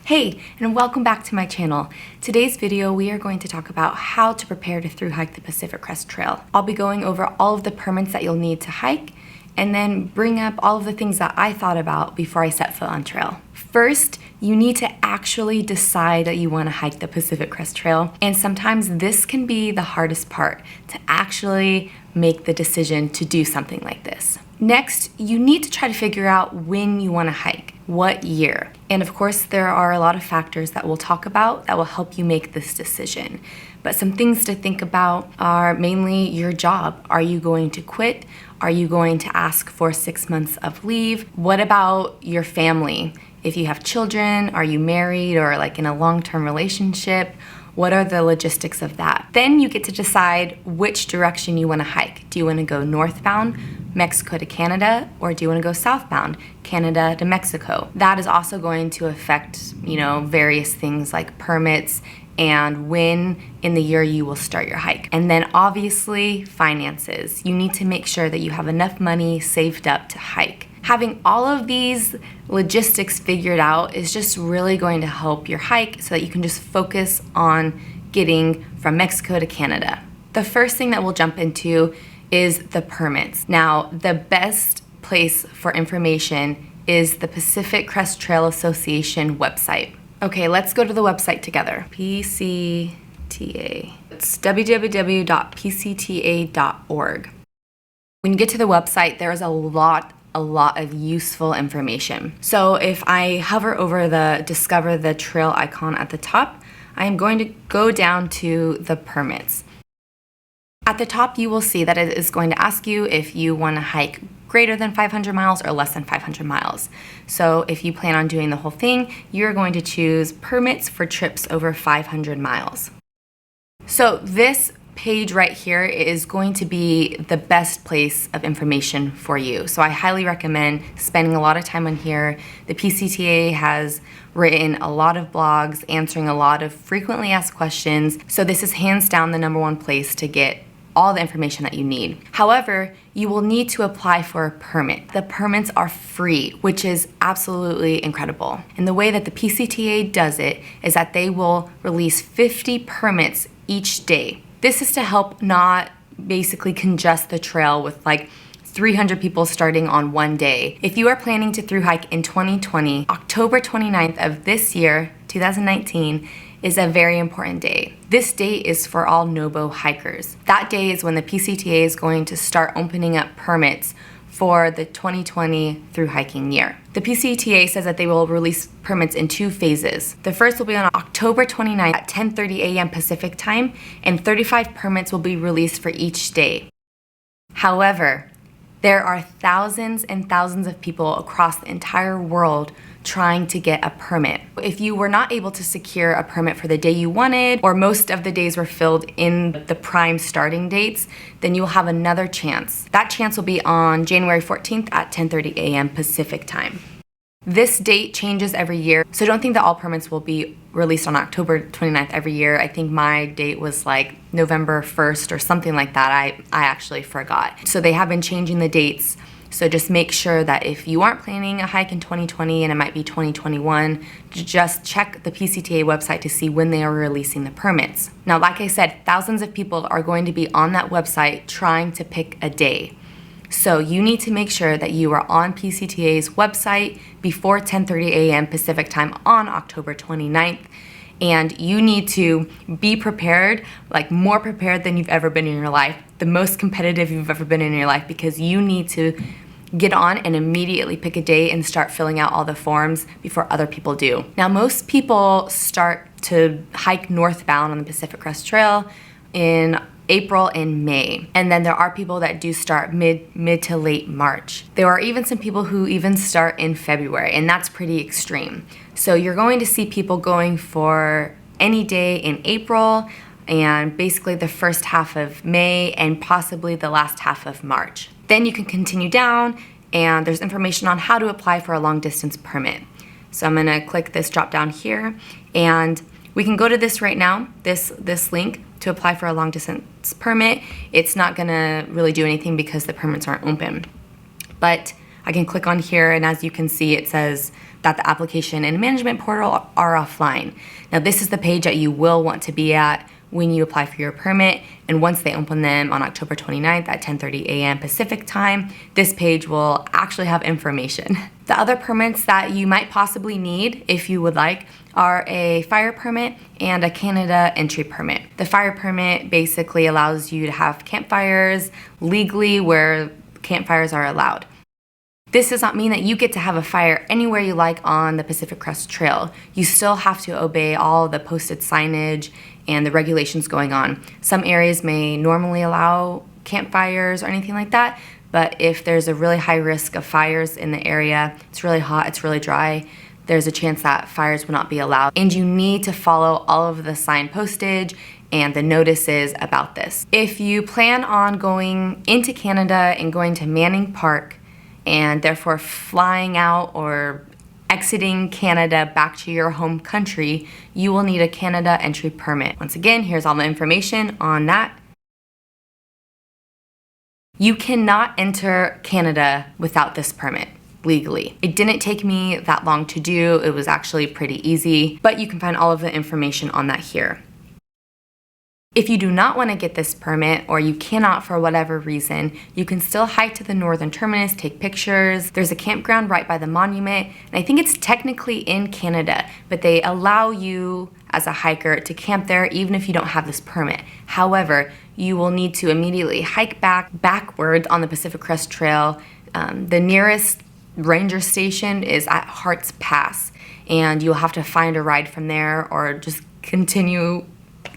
Hey, and welcome back to my channel. Today's video, we are going to talk about how to prepare to through hike the Pacific Crest Trail. I'll be going over all of the permits that you'll need to hike, and then bring up all of the things that I thought about before I set foot on trail. First, you need to actually decide that you want to hike the Pacific Crest Trail, and sometimes this can be the hardest part, to actually make the decision to do something like this. Next, you need to try to figure out when you want to hike, what year. And of course, there are a lot of factors that we'll talk about that will help you make this decision. But some things to think about are mainly your job. Are you going to quit? Are you going to ask for 6 months of leave? What about your family? If you have children, are you married or like in a long-term relationship? What are the logistics of that? Then you get to decide which direction you want to hike. Do you want to go northbound, Mexico to Canada, or do you want to go southbound, Canada to Mexico? That is also going to affect, various things like permits and when in the year you will start your hike. And then obviously finances. You need to make sure that you have enough money saved up to hike. Having all of these logistics figured out is just really going to help your hike so that you can just focus on getting from Mexico to Canada. The first thing that we'll jump into is the permits. Now, the best place for information is the Pacific Crest Trail Association website. Okay, let's go to the website together. PCTA. It's www.pcta.org. When you get to the website, there is a lot of useful information. So if I hover over the Discover the Trail icon at the top, I am going to go down to the permits. At the top, you will see that it is going to ask you if you want to hike greater than 500 miles or less than 500 miles. So if you plan on doing the whole thing, you're going to choose permits for trips over 500 miles. So this page right here is going to be the best place of information for you. So I highly recommend spending a lot of time on here. The PCTA has written a lot of blogs answering a lot of frequently asked questions. So this is hands down the #1 place to get all the information that you need. However, you will need to apply for a permit. The permits are free, which is absolutely incredible. And the way that the PCTA does it is that they will release 50 permits each day. This is to help not basically congest the trail with like 300 people starting on one day. If you are planning to through hike in 2020, October 29th of this year, 2019, is a very important day. This date is for all NOBO hikers. That day is when the PCTA is going to start opening up permits for the 2020 through hiking year. The PCTA says that they will release permits in 2 phases. The first will be on October 29th at 10:30 a.m. Pacific time, and 35 permits will be released for each day. However, there are thousands and thousands of people across the entire world trying to get a permit. If you were not able to secure a permit for the day you wanted, or most of the days were filled in the prime starting dates, then you will have another chance. That chance will be on January 14th at 10:30 a.m. Pacific time. This date changes every year, so don't think that all permits will be released on October 29th every year. I think my date was like November 1st or something like that. I actually forgot. So they have been changing the dates. So just make sure that if you aren't planning a hike in 2020 and it might be 2021, just check the PCTA website to see when they are releasing the permits. Now, like I said, thousands of people are going to be on that website trying to pick a day. So you need to make sure that you are on PCTA's website before 10:30 a.m. Pacific time on October 29th. And you need to be prepared, like more prepared than you've ever been in your life, the most competitive you've ever been in your life, because you need to get on and immediately pick a day and start filling out all the forms before other people do. Now, most people start to hike northbound on the Pacific Crest Trail in April and May. And then there are people that do start mid to late March. There are even some people who even start in February, and that's pretty extreme. So you're going to see people going for any day in April and basically the first half of May and possibly the last half of March. Then you can continue down, and there's information on how to apply for a long distance permit. So I'm gonna click this drop down here, and we can go to this right now, this link to apply for a long distance permit. It's not gonna really do anything because the permits aren't open. But I can click on here, and as you can see, it says that the application and management portal are offline. Now this is the page that you will want to be at when you apply for your permit, and once they open them on October 29th at 10:30 a.m. Pacific time, this page will actually have information. The other permits that you might possibly need, if you would like, are a fire permit and a Canada entry permit. The fire permit basically allows you to have campfires legally where campfires are allowed. This does not mean that you get to have a fire anywhere you like on the Pacific Crest Trail. You still have to obey all the posted signage and the regulations going on. Some areas may normally allow campfires or anything like that, but if there's a really high risk of fires in the area, it's really hot, it's really dry, there's a chance that fires will not be allowed. And you need to follow all of the sign postage and the notices about this. If you plan on going into Canada and going to Manning Park, and therefore flying out or exiting Canada back to your home country, you will need a Canada entry permit. Once again, here's all the information on that. You cannot enter Canada without this permit legally. It didn't take me that long to do. It was actually pretty easy, but you can find all of the information on that here. If you do not want to get this permit, or you cannot for whatever reason, you can still hike to the northern terminus, take pictures. There's a campground right by the monument, and I think it's technically in Canada, but they allow you as a hiker to camp there even if you don't have this permit. However, you will need to immediately hike backwards on the Pacific Crest Trail. The nearest ranger station is at Hart's Pass, and you'll have to find a ride from there or just continue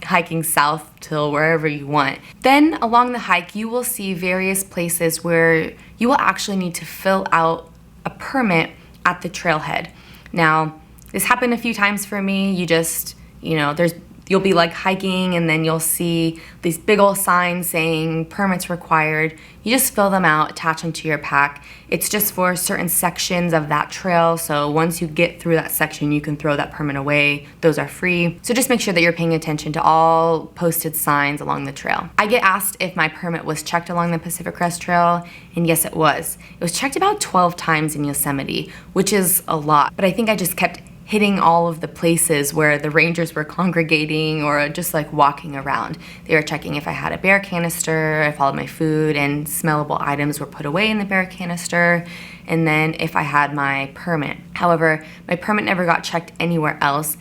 hiking south till wherever you want. Then along the hike, you will see various places where you will actually need to fill out a permit at the trailhead. Now, this happened a few times for me. You just, you'll be like hiking and then you'll see these big old signs saying permits required. You just fill them out, attach them to your pack. It's just for certain sections of that trail. So once you get through that section, you can throw that permit away. Those are free. So just make sure that you're paying attention to all posted signs along the trail. I get asked if my permit was checked along the Pacific Crest Trail, and yes, it was. It was checked about 12 times in Yosemite, which is a lot, but I think I just kept hitting all of the places where the rangers were congregating or just like walking around. They were checking if I had a bear canister, if all of my food and smellable items were put away in the bear canister, and then if I had my permit. However, my permit never got checked anywhere else,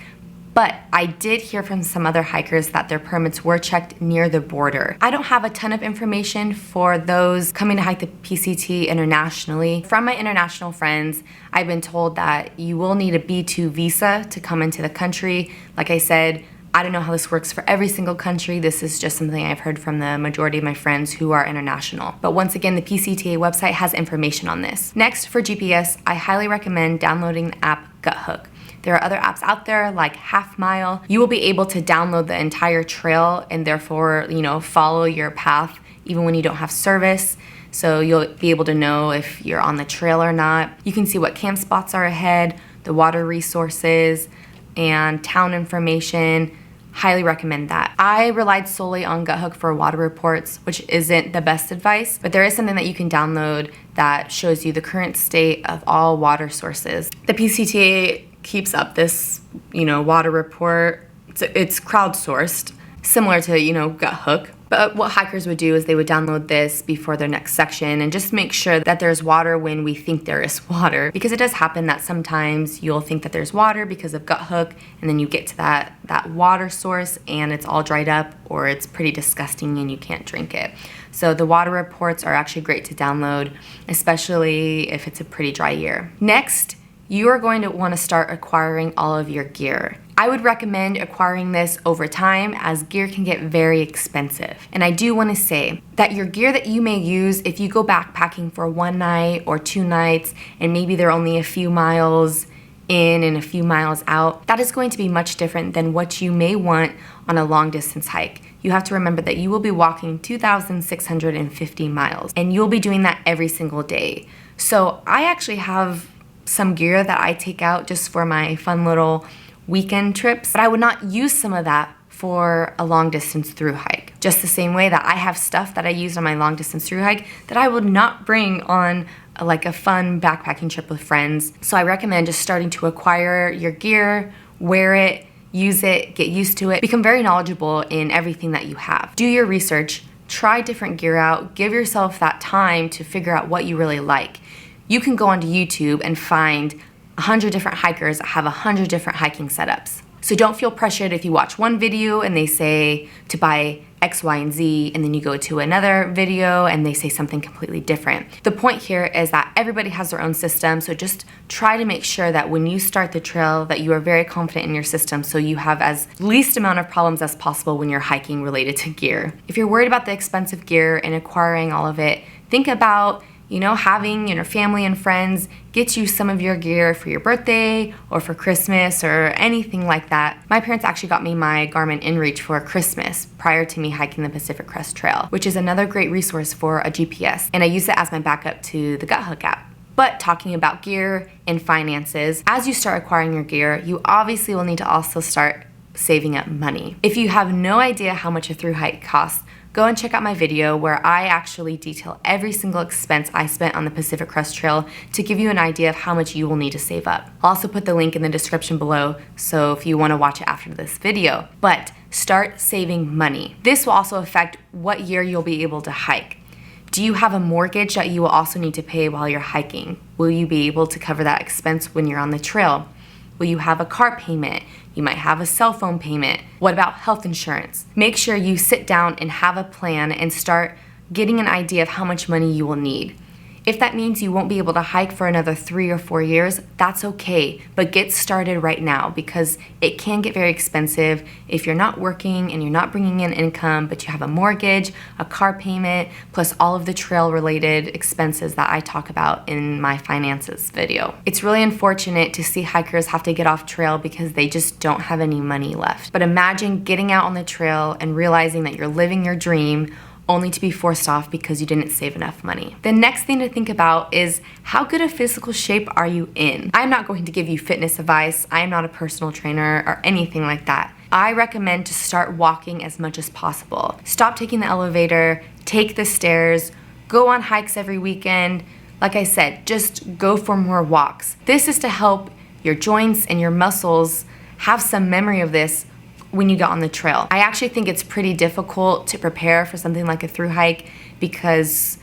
but I did hear from some other hikers that their permits were checked near the border. I don't have a ton of information for those coming to hike the PCT internationally. From my international friends, I've been told that you will need a B2 visa to come into the country. Like I said, I don't know how this works for every single country. This is just something I've heard from the majority of my friends who are international. But once again, the PCTA website has information on this. Next, for GPS, I highly recommend downloading the app GutHook. There are other apps out there like Half Mile. You will be able to download the entire trail and therefore, follow your path even when you don't have service. So you'll be able to know if you're on the trail or not. You can see what camp spots are ahead, the water resources, and town information. Highly recommend that. I relied solely on GutHook for water reports, which isn't the best advice, but there is something that you can download that shows you the current state of all water sources. The PCTA keeps up this, water report. It's crowdsourced, similar to, GutHook. But what hikers would do is they would download this before their next section and just make sure that there's water when we think there is water. Because it does happen that sometimes you'll think that there's water because of GutHook, and then you get to that water source and it's all dried up or it's pretty disgusting and you can't drink it. So the water reports are actually great to download, especially if it's a pretty dry year. Next, you are going to want to start acquiring all of your gear. I would recommend acquiring this over time as gear can get very expensive. And I do want to say that your gear that you may use if you go backpacking for one night or 2 nights and maybe they're only a few miles in and a few miles out, that is going to be much different than what you may want on a long distance hike. You have to remember that you will be walking 2,650 miles and you'll be doing that every single day. So I actually have some gear that I take out just for my fun little weekend trips, but I would not use some of that for a long distance thru hike. Just the same way that I have stuff that I use on my long distance thru hike that I would not bring on like a fun backpacking trip with friends. So I recommend just starting to acquire your gear, wear it, use it, get used to it, become very knowledgeable in everything that you have. Do your research, try different gear out, give yourself that time to figure out what you really like. You can go onto YouTube and find 100 different hikers that have 100 different hiking setups. So don't feel pressured if you watch one video and they say to buy X, Y, and Z, and then you go to another video and they say something completely different. The point here is that everybody has their own system, so just try to make sure that when you start the trail that you are very confident in your system so you have as least amount of problems as possible when you're hiking related to gear. If you're worried about the expensive gear and acquiring all of it, think about having family and friends get you some of your gear for your birthday or for Christmas or anything like that. My parents actually got me my Garmin InReach for Christmas prior to me hiking the Pacific Crest Trail, which is another great resource for a GPS, and I use it as my backup to the GutHook app. But talking about gear and finances, as you start acquiring your gear, you obviously will need to also start saving up money. If you have no idea how much a thru-hike costs, go and check out my video where I actually detail every single expense I spent on the Pacific Crest Trail to give you an idea of how much you will need to save up. I'll also put the link in the description below, so if you want to watch it after this video. But start saving money. This will also affect what year you'll be able to hike. Do you have a mortgage that you will also need to pay while you're hiking? Will you be able to cover that expense when you're on the trail? Will you have a car payment? You might have a cell phone payment. What about health insurance? Make sure you sit down and have a plan and start getting an idea of how much money you will need. If that means you won't be able to hike for another 3 or 4 years, that's okay, but get started right now because it can get very expensive if you're not working and you're not bringing in income, but you have a mortgage, a car payment, plus all of the trail related expenses that I talk about in my finances video. It's really unfortunate to see hikers have to get off trail because they just don't have any money left. But imagine getting out on the trail and realizing that you're living your dream only to be forced off because you didn't save enough money. The next thing to think about is how good a physical shape are you in? I'm not going to give you fitness advice. I am not a personal trainer or anything like that. I recommend to start walking as much as possible. Stop taking the elevator, take the stairs, go on hikes every weekend. Like I said, just go for more walks. This is to help your joints and your muscles have some memory of this when you get on the trail. I actually think it's pretty difficult to prepare for something like a thru-hike because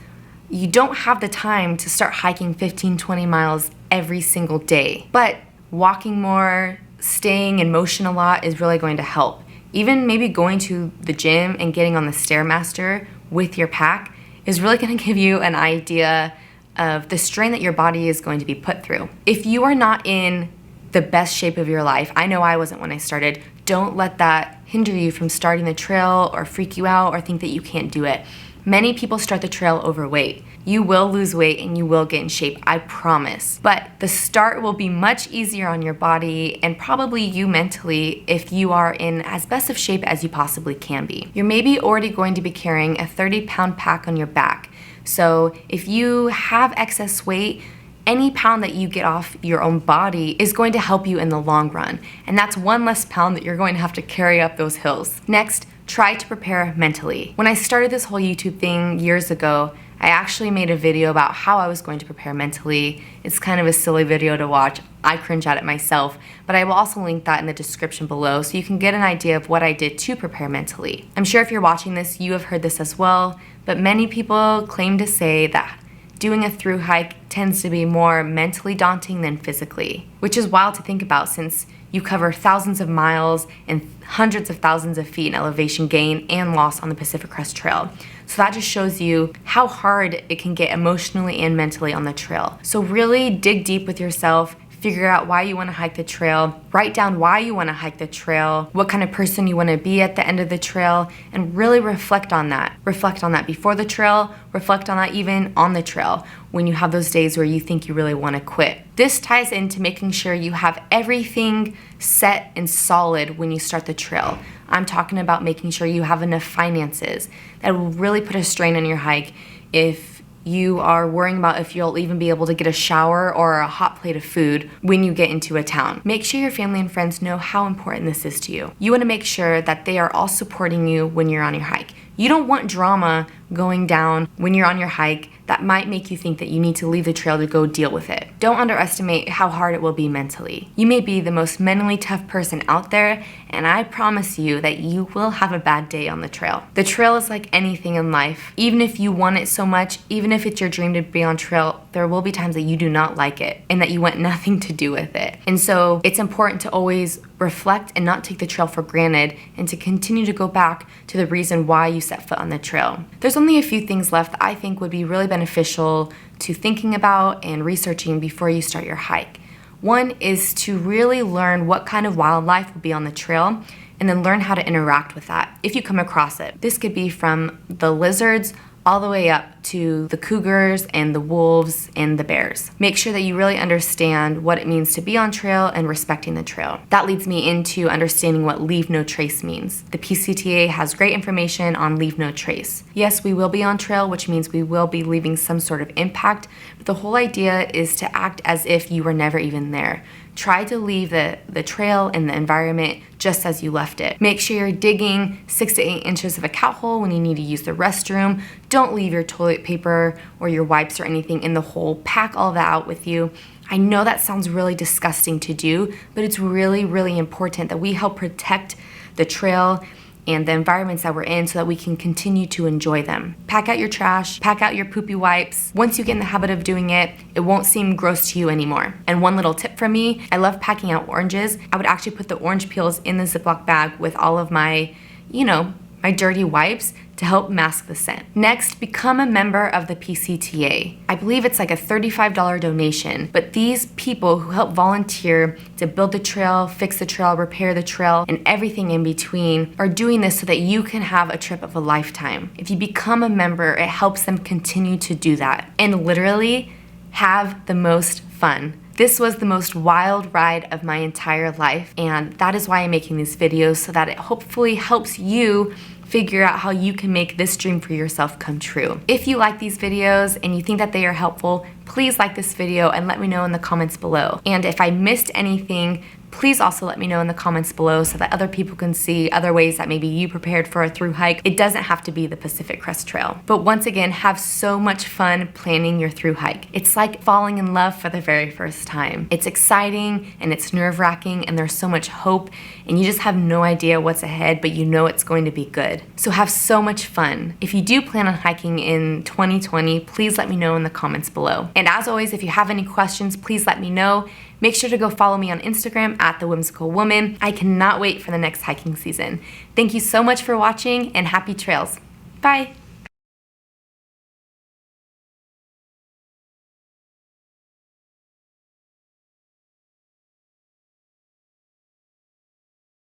you don't have the time to start hiking 15-20 miles every single day. But walking more, staying in motion a lot is really going to help. Even maybe going to the gym and getting on the Stairmaster with your pack is really going to give you an idea of the strain that your body is going to be put through. If you are not in the best shape of your life, I know I wasn't when I started, don't let that hinder you from starting the trail or freak you out or think that you can't do it. Many people start the trail overweight. You will lose weight and you will get in shape, I promise. But the start will be much easier on your body and probably you mentally if you are in as best of shape as you possibly can be. You're maybe already going to be carrying a 30-pound pack on your back. So if you have excess weight, any pound that you get off your own body is going to help you in the long run. And that's one less pound that you're going to have to carry up those hills. Next, try to prepare mentally. When I started this whole YouTube thing years ago, I actually made a video about how I was going to prepare mentally. It's kind of a silly video to watch. I cringe at it myself, but I will also link that in the description below so you can get an idea of what I did to prepare mentally. I'm sure if you're watching this, you have heard this as well, but many people claim to say that doing a thru-hike tends to be more mentally daunting than physically, which is wild to think about since you cover thousands of miles and hundreds of thousands of feet in elevation gain and loss on the Pacific Crest Trail. So that just shows you how hard it can get emotionally and mentally on the trail. So really dig deep with yourself, figure out why you want to hike the trail, write down why you want to hike the trail, what kind of person you want to be at the end of the trail, and really reflect on that. Reflect on that before the trail, reflect on that even on the trail when you have those days where you think you really want to quit. This ties into making sure you have everything set and solid when you start the trail. I'm talking about making sure you have enough finances. That will really put a strain on your hike if you are worrying about if you'll even be able to get a shower or a hot plate of food when you get into a town. Make sure your family and friends know how important this is to you. You want to make sure that they are all supporting you when you're on your hike. You don't want drama going down when you're on your hike that might make you think that you need to leave the trail to go deal with it. Don't underestimate how hard it will be mentally. You may be the most mentally tough person out there, and I promise you that you will have a bad day on the trail. The trail is like anything in life. Even if you want it so much, even if it's your dream to be on trail, there will be times that you do not like it and that you want nothing to do with it. And so it's important to always reflect and not take the trail for granted, and to continue to go back to the reason why you set foot on the trail. There's only a few things left that I think would be really beneficial to thinking about and researching before you start your hike. One is to really learn what kind of wildlife will be on the trail, and then learn how to interact with that if you come across it. This could be from the lizards all the way up to the cougars and the wolves and the bears. Make sure that you really understand what it means to be on trail and respecting the trail. That leads me into understanding what leave no trace means. The PCTA has great information on leave no trace. Yes, we will be on trail, which means we will be leaving some sort of impact, but the whole idea is to act as if you were never even there. Try to leave the trail and the environment just as you left it. Make sure you're digging 6 to 8 inches of a cat hole when you need to use the restroom. Don't leave your toilet paper or your wipes or anything in the hole. Pack all that out with you. I know that sounds really disgusting to do, but it's really, really important that we help protect the trail and the environments that we're in so that we can continue to enjoy them. Pack out your trash, pack out your poopy wipes. Once you get in the habit of doing it, it won't seem gross to you anymore. And one little tip from me, I love packing out oranges. I would actually put the orange peels in the Ziploc bag with all of my, my dirty wipes to help mask the scent. Next, become a member of the PCTA. I believe it's like a $35 donation, but these people who help volunteer to build the trail, fix the trail, repair the trail, and everything in between are doing this so that you can have a trip of a lifetime. If you become a member, it helps them continue to do that and literally have the most fun. This was the most wild ride of my entire life, and that is why I'm making these videos, so that it hopefully helps you figure out how you can make this dream for yourself come true. If you like these videos and you think that they are helpful, please like this video and let me know in the comments below. And if I missed anything, please also let me know in the comments below so that other people can see other ways that maybe you prepared for a thru hike. It doesn't have to be the Pacific Crest Trail. But once again, have so much fun planning your thru hike. It's like falling in love for the very first time. It's exciting and it's nerve-wracking and there's so much hope and you just have no idea what's ahead, but you know it's going to be good. So have so much fun. If you do plan on hiking in 2020, please let me know in the comments below. And as always, if you have any questions, please let me know. Make sure to go follow me on Instagram at The Whimsical Woman. I cannot wait for the next hiking season. Thank you so much for watching and happy trails. Bye.